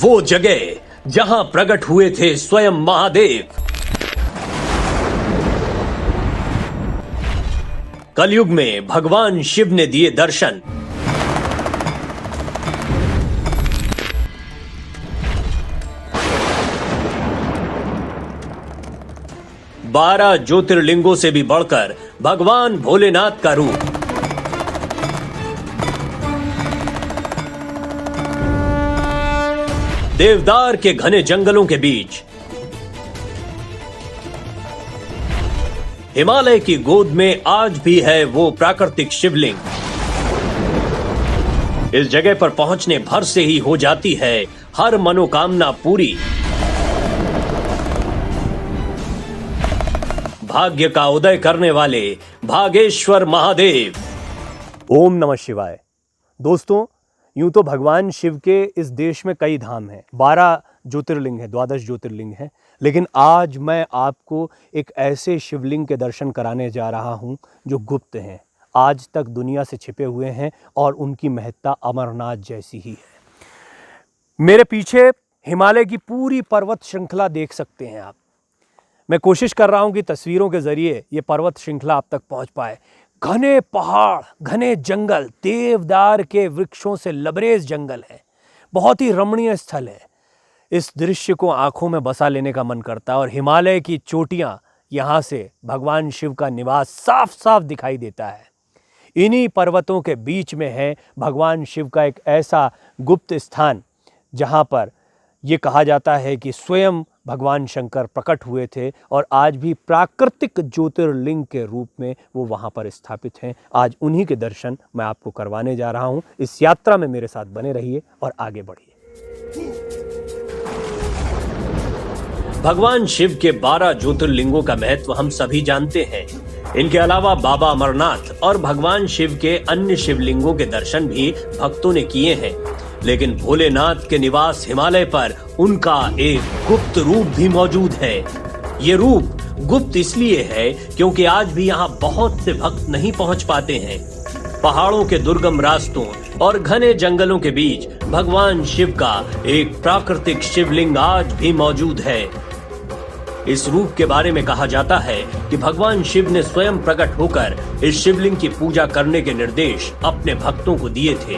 वो जगह जहां प्रकट हुए थे स्वयं महादेव। कलयुग में भगवान शिव ने दिए दर्शन। बारह ज्योतिर्लिंगों से भी बढ़कर भगवान भोलेनाथ का रूप। देवदार के घने जंगलों के बीच, हिमालय की गोद में आज भी है वो प्राकृतिक शिवलिंग। इस जगह पर पहुंचने भर से ही हो जाती है हर मनोकामना पूरी। भाग्य का उदय करने वाले भागेश्वर महादेव। ओम नमः शिवाय। दोस्तों, यूं तो भगवान शिव के इस देश में कई धाम हैं, 12 ज्योतिर्लिंग हैं, 12 ज्योतिर्लिंग हैं, लेकिन आज मैं आपको एक ऐसे शिवलिंग के दर्शन कराने जा रहा हूं जो गुप्त हैं, आज तक दुनिया से छिपे हुए हैं और उनकी महत्ता अमरनाथ जैसी ही है। मेरे पीछे हिमालय की पूरी पर्वत श्रृंखला देख सकते हैं आप। मैं कोशिश कर रहा हूं कि तस्वीरों के जरिए ये पर्वत श्रृंखला आप तक पहुंच पाए। घने पहाड़, घने जंगल, देवदार के वृक्षों से लबरेज जंगल है। बहुत ही रमणीय स्थल है। इस दृश्य को आंखों में बसा लेने का मन करता है और हिमालय की चोटियां, यहाँ से भगवान शिव का निवास साफ साफ दिखाई देता है। इन्हीं पर्वतों के बीच में है भगवान शिव का एक ऐसा गुप्त स्थान जहाँ पर ये कहा जाता है कि स्वयं भगवान शंकर प्रकट हुए थे और आज भी प्राकृतिक ज्योतिर्लिंग के रूप में वो वहाँ पर स्थापित हैं। आज उन्हीं के दर्शन मैं आपको करवाने जा रहा हूँ। इस यात्रा में मेरे साथ बने रहिए और आगे बढ़िए। भगवान शिव के 12 ज्योतिर्लिंगों का महत्व हम सभी जानते हैं। इनके अलावा बाबा अमरनाथ और भगवान शिव के अन्य शिवलिंगों के दर्शन भी भक्तों ने किए हैं, लेकिन भोलेनाथ के निवास हिमालय पर उनका एक गुप्त रूप भी मौजूद है। ये रूप गुप्त इसलिए है क्योंकि आज भी यहाँ बहुत से भक्त नहीं पहुँच पाते हैं। पहाड़ों के दुर्गम रास्तों और घने जंगलों के बीच भगवान शिव का एक प्राकृतिक शिवलिंग आज भी मौजूद है। इस रूप के बारे में कहा जाता है कि भगवान शिव ने स्वयं प्रकट होकर इस शिवलिंग की पूजा करने के निर्देश अपने भक्तों को दिए थे।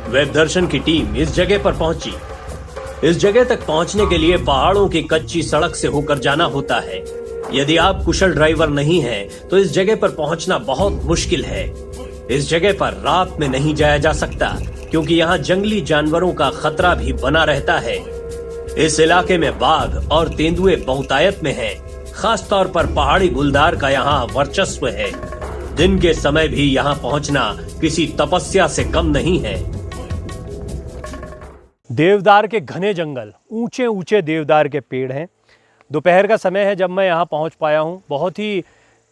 वेब दर्शन की टीम इस जगह पर पहुंची। इस जगह तक पहुंचने के लिए पहाड़ों की कच्ची सड़क से होकर जाना होता है। यदि आप कुशल ड्राइवर नहीं हैं, तो इस जगह पर पहुंचना बहुत मुश्किल है। इस जगह पर रात में नहीं जाया जा सकता क्योंकि यहाँ जंगली जानवरों का खतरा भी बना रहता है। इस इलाके में बाघ और तेंदुए बहुतायत में हैं। खास तौर पर पहाड़ी गुलदार का यहाँ वर्चस्व है। दिन के समय भी यहाँ पहुँचना किसी तपस्या से कम नहीं है। देवदार के घने जंगल, ऊंचे ऊंचे देवदार के पेड़ हैं। दोपहर का समय है जब मैं यहाँ पहुँच पाया हूँ। बहुत ही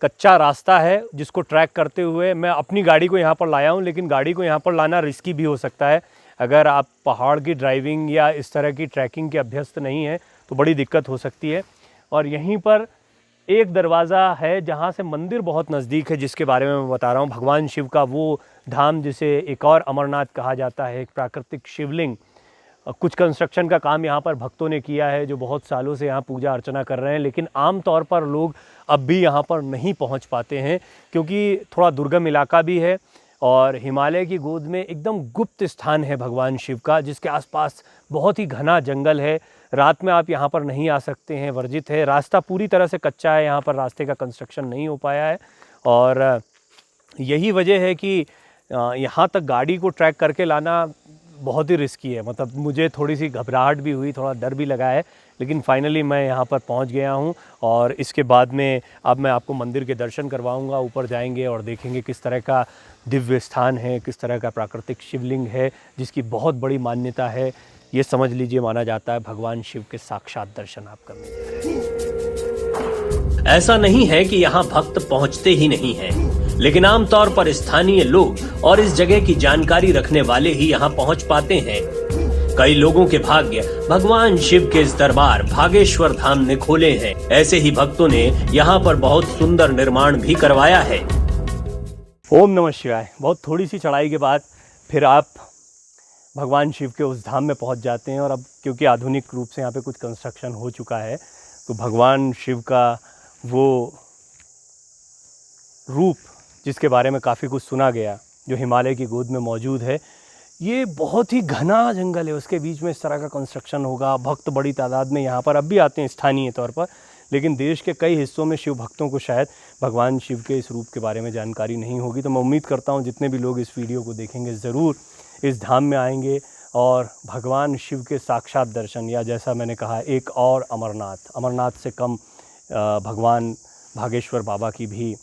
कच्चा रास्ता है जिसको ट्रैक करते हुए मैं अपनी गाड़ी को यहाँ पर लाया हूँ, लेकिन गाड़ी को यहाँ पर लाना रिस्की भी हो सकता है। अगर आप पहाड़ की ड्राइविंग या इस तरह की ट्रैकिंग के अभ्यस्त नहीं हैं तो बड़ी दिक्कत हो सकती है। और यहीं पर एक दरवाज़ा है जहाँ से मंदिर बहुत नज़दीक है, जिसके बारे में मैं बता रहा हूँ। भगवान शिव का वो धाम जिसे एक और अमरनाथ कहा जाता है, एक प्राकृतिक शिवलिंग। कुछ कंस्ट्रक्शन का काम यहाँ पर भक्तों ने किया है जो बहुत सालों से यहाँ पूजा अर्चना कर रहे हैं, लेकिन आम तौर पर लोग अब भी यहाँ पर नहीं पहुँच पाते हैं क्योंकि थोड़ा दुर्गम इलाका भी है और हिमालय की गोद में एकदम गुप्त स्थान है भगवान शिव का, जिसके आसपास बहुत ही घना जंगल है। रात में आप यहाँ पर नहीं आ सकते हैं, वर्जित है। रास्ता पूरी तरह से कच्चा है, यहाँ पर रास्ते का कंस्ट्रक्शन नहीं हो पाया है और यही वजह है कि यहाँ तक गाड़ी को ट्रैक करके लाना बहुत ही रिस्की है। मतलब मुझे थोड़ी सी घबराहट भी हुई, थोड़ा डर भी लगा है, लेकिन फाइनली मैं यहाँ पर पहुँच गया हूँ और इसके बाद में अब मैं आपको मंदिर के दर्शन करवाऊँगा। ऊपर जाएंगे और देखेंगे किस तरह का दिव्य स्थान है, किस तरह का प्राकृतिक शिवलिंग है जिसकी बहुत बड़ी मान्यता है। ये समझ लीजिए माना जाता है भगवान शिव के साक्षात दर्शन आप करने जा रहे हैं। ऐसा नहीं है कि यहाँ भक्त पहुँचते ही नहीं हैं, लेकिन आमतौर पर स्थानीय लोग और इस जगह की जानकारी रखने वाले ही यहाँ पहुँच पाते हैं। कई लोगों के भाग्य भगवान शिव के इस दरबार भागेश्वर धाम ने खोले हैं। ऐसे ही भक्तों ने यहाँ पर बहुत सुंदर निर्माण भी करवाया है। ओम नमः शिवाय। बहुत थोड़ी सी चढ़ाई के बाद फिर आप भगवान शिव के उस धाम में पहुंच जाते हैं। और अब क्योंकि आधुनिक रूप से यहाँ पे कुछ कंस्ट्रक्शन हो चुका है, तो भगवान शिव का वो रूप जिसके बारे में काफ़ी कुछ सुना गया, जो हिमालय की गोद में मौजूद है, ये बहुत ही घना जंगल है, उसके बीच में इस तरह का कंस्ट्रक्शन होगा। भक्त बड़ी तादाद में यहाँ पर अब भी आते हैं स्थानीय तौर पर, लेकिन देश के कई हिस्सों में शिव भक्तों को शायद भगवान शिव के इस रूप के बारे में जानकारी नहीं होगी। तो मैं उम्मीद करता हूँ जितने भी लोग इस वीडियो को देखेंगे ज़रूर इस धाम में आएंगे और भगवान शिव के साक्षात दर्शन, या जैसा मैंने कहा एक और अमरनाथ से कम भगवान भागेश्वर बाबा की भी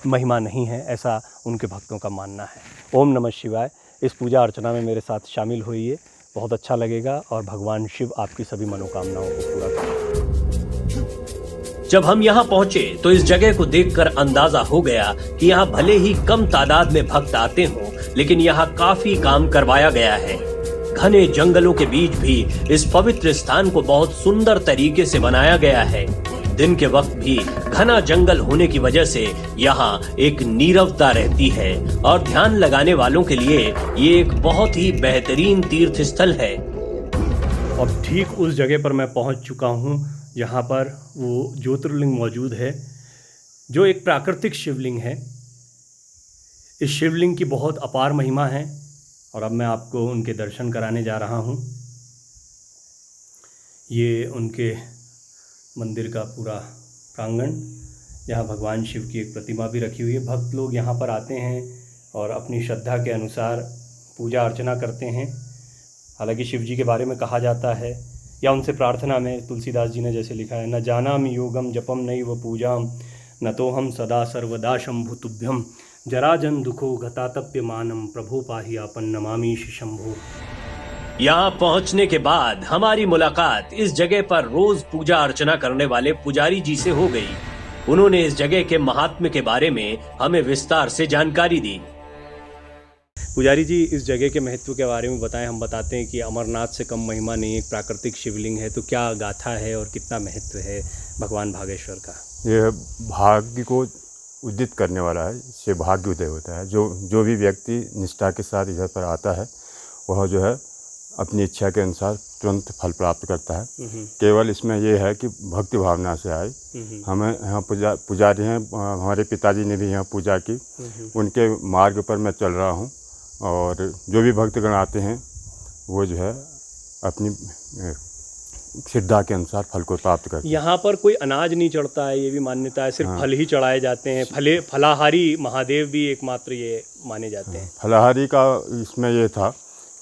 महिमा नहीं है, ऐसा उनके भक्तों का मानना है। ओम नमः शिवाय। इस पूजा अर्चना में मेरे साथ शामिल होइए, बहुत अच्छा लगेगा और भगवान शिव आपकी सभी मनोकामनाओं को पूरा करें। जब हम यहाँ पहुँचे तो इस जगह को देखकर अंदाजा हो गया कि यहाँ भले ही कम तादाद में भक्त आते हों, लेकिन यहाँ काफी काम करवाया गया है। घने जंगलों के बीच भी इस पवित्र स्थान को बहुत सुंदर तरीके से बनाया गया है। दिन के वक्त भी घना जंगल होने की वजह से यहाँ एक नीरवता रहती है और ध्यान लगाने वालों के लिए ये एक बहुत ही बेहतरीन तीर्थ स्थल है। अब ठीक उस जगह पर मैं पहुँच चुका हूँ जहाँ पर वो ज्योतिर्लिंग मौजूद है, जो एक प्राकृतिक शिवलिंग है। इस शिवलिंग की बहुत अपार महिमा है और अब मैं आपको उनके दर्शन कराने जा रहा हूँ। ये उनके मंदिर का पूरा प्रांगण, जहाँ भगवान शिव की एक प्रतिमा भी रखी हुई है। भक्त लोग यहाँ पर आते हैं और अपनी श्रद्धा के अनुसार पूजा अर्चना करते हैं। हालांकि शिव जी के बारे में कहा जाता है, या उनसे प्रार्थना में तुलसीदास जी ने जैसे लिखा है, न जानामि योगम जपम नैव पूजाम न तो हम सदा सर्वदा शंभु तुभ्यम जराजन दुखो गतातप्यमानम प्रभु पाहि आपन नमामीश शंभु। यहाँ पहुँचने के बाद हमारी मुलाकात इस जगह पर रोज पूजा अर्चना करने वाले पुजारी जी से हो गई। उन्होंने इस जगह के महात्म्य के बारे में हमें विस्तार से जानकारी दी। पुजारी जी, इस जगह के महत्व के बारे में बताएं। हम बताते हैं कि अमरनाथ से कम महिमा नहीं, एक प्राकृतिक शिवलिंग है, तो क्या गाथा है और कितना महत्व है भगवान भागेश्वर का? यह भाग्य को उदित करने वाला है, इससे भाग्य उदय होता है। जो भी व्यक्ति निष्ठा के साथ इधर पर आता है, वह जो है अपनी इच्छा के अनुसार तुरंत फल प्राप्त करता है। केवल इसमें यह है कि भक्ति भावना से आए। हमें यहाँ पुजारी हैं, हमारे पिताजी ने भी यहाँ पूजा की, उनके मार्ग पर मैं चल रहा हूँ और जो भी भक्तगण आते हैं वो जो है अपनी श्रद्धा के अनुसार फल को प्राप्त करते हैं। यहाँ पर कोई अनाज नहीं चढ़ता है, ये भी मान्यता है, सिर्फ फल ही चढ़ाए जाते हैं। फलाहारी महादेव भी एकमात्र ये माने जाते हैं। फलाहारी का इसमें ये था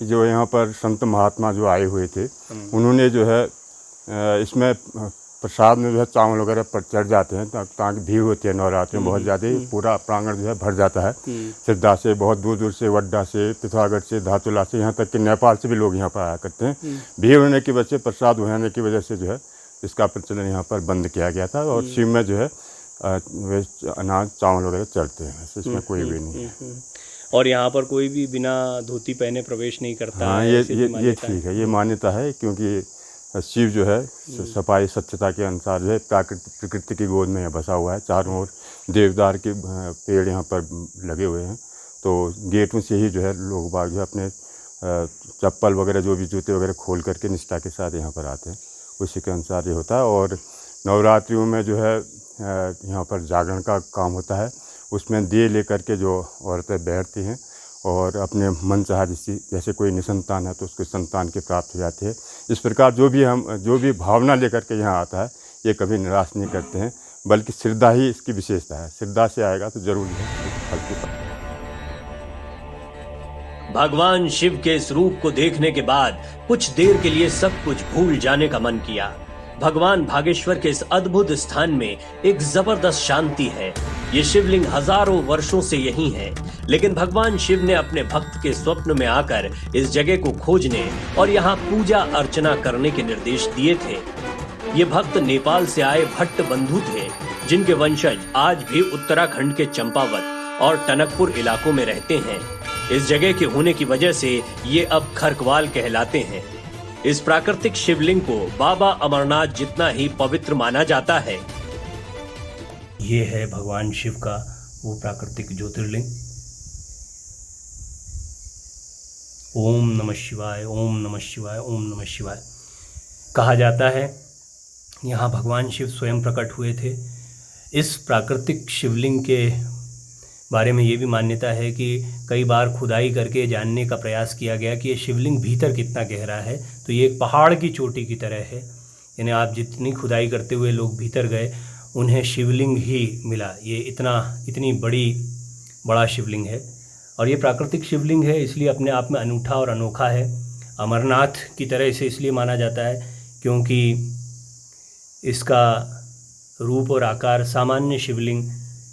कि जो यहाँ पर संत महात्मा जो आए हुए थे, उन्होंने जो है इसमें प्रसाद में जो है चावल वगैरह पर चढ़ जाते हैं, ताकि भीड़ होती है नवरात्रि में बहुत ज़्यादा, पूरा प्रांगण जो है भर जाता है श्रद्धा से। बहुत दूर दूर से, वड्डा से, पिथौरागढ़ से, धातुला से, यहाँ तक कि नेपाल से भी लोग यहाँ पर आया करते हैं। भीड़ होने की वजह से, प्रसाद होने की वजह से जो है इसका प्रचलन यहाँ पर बंद किया गया था। और शिव में जो है अनाज चावल वगैरह चढ़ते हैं, इसमें कोई भी नहीं है। और यहाँ पर कोई भी बिना धोती पहने प्रवेश नहीं करता। हाँ, ये ठीक है, ये मान्यता है, क्योंकि शिव जो है सफाई स्वच्छता के अनुसार जो है प्रकृति की गोद में बसा हुआ है। चारों ओर देवदार के पेड़ यहाँ पर लगे हुए हैं, तो गेटों से ही जो है लोग बाग जो है अपने चप्पल वगैरह, जो भी जूते वगैरह खोल करके निष्ठा के साथ यहाँ पर आते हैं, उसी के अनुसार ये होता है। और नवरात्रियों में जो है यहाँ पर जागरण का काम होता है, उसमें दिए लेकर के जो औरतें बैठती हैं और अपने मन चाहा जैसे कोई निसंतान है तो उसको संतान की प्राप्त हो जाती है। इस प्रकार जो भी भावना लेकर के यहाँ आता है, ये कभी निराश नहीं करते हैं, बल्कि श्रद्धा ही इसकी विशेषता है। श्रद्धा से आएगा तो जरूर फल की प्राप्ति। भगवान शिव के इस रूप को देखने के बाद कुछ देर के लिए सब कुछ भूल जाने का मन किया। भगवान भागेश्वर के इस अद्भुत स्थान में एक जबरदस्त शांति है। ये शिवलिंग हजारों वर्षों से यही है, लेकिन भगवान शिव ने अपने भक्त के स्वप्न में आकर इस जगह को खोजने और यहाँ पूजा अर्चना करने के निर्देश दिए थे। ये भक्त नेपाल से आए भट्ट बंधु थे, जिनके वंशज आज भी उत्तराखंड के चंपावत और टनकपुर इलाकों में रहते हैं। इस जगह के होने की वजह से ये अब खरकवाल कहलाते हैं। इस प्राकृतिक शिवलिंग को बाबा अमरनाथ जितना ही पवित्र माना जाता है। ये है भगवान शिव का वो प्राकृतिक ज्योतिर्लिंग। ओम नमः शिवाय, ओम नमः शिवाय, ओम नमः शिवाय। कहा जाता है यहाँ भगवान शिव स्वयं प्रकट हुए थे। इस प्राकृतिक शिवलिंग के बारे में ये भी मान्यता है कि कई बार खुदाई करके जानने का प्रयास किया गया कि ये शिवलिंग भीतर कितना गहरा है। तो ये एक पहाड़ की चोटी की तरह है, यानी आप जितनी खुदाई करते हुए लोग भीतर गए उन्हें शिवलिंग ही मिला। ये इतनी बड़ा शिवलिंग है और ये प्राकृतिक शिवलिंग है, इसलिए अपने आप में अनूठा और अनोखा है। अमरनाथ की तरह इसे इसलिए माना जाता है क्योंकि इसका रूप और आकार सामान्य शिवलिंग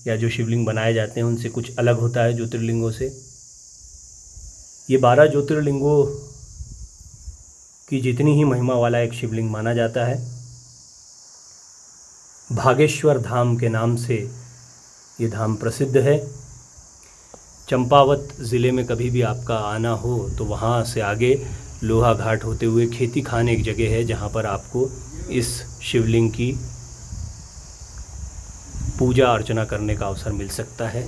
या जो शिवलिंग बनाए जाते हैं उनसे कुछ अलग होता है ज्योतिर्लिंगों से। ये 12 ज्योतिर्लिंगों की जितनी ही महिमा वाला एक शिवलिंग माना जाता है। भागेश्वर धाम के नाम से ये धाम प्रसिद्ध है। चंपावत ज़िले में कभी भी आपका आना हो तो वहाँ से आगे लोहा घाट होते हुए खेती खान एक जगह है जहाँ पर आपको इस शिवलिंग की पूजा अर्चना करने का अवसर मिल सकता है।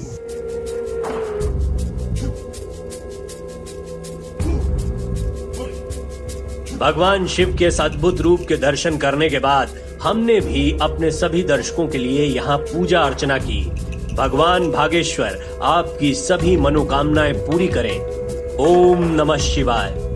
भगवान शिव के इस अद्भुत रूप के दर्शन करने के बाद हमने भी अपने सभी दर्शकों के लिए यहाँ पूजा अर्चना की। भगवान भागेश्वर आपकी सभी मनोकामनाएं पूरी करें। ओम नमः शिवाय।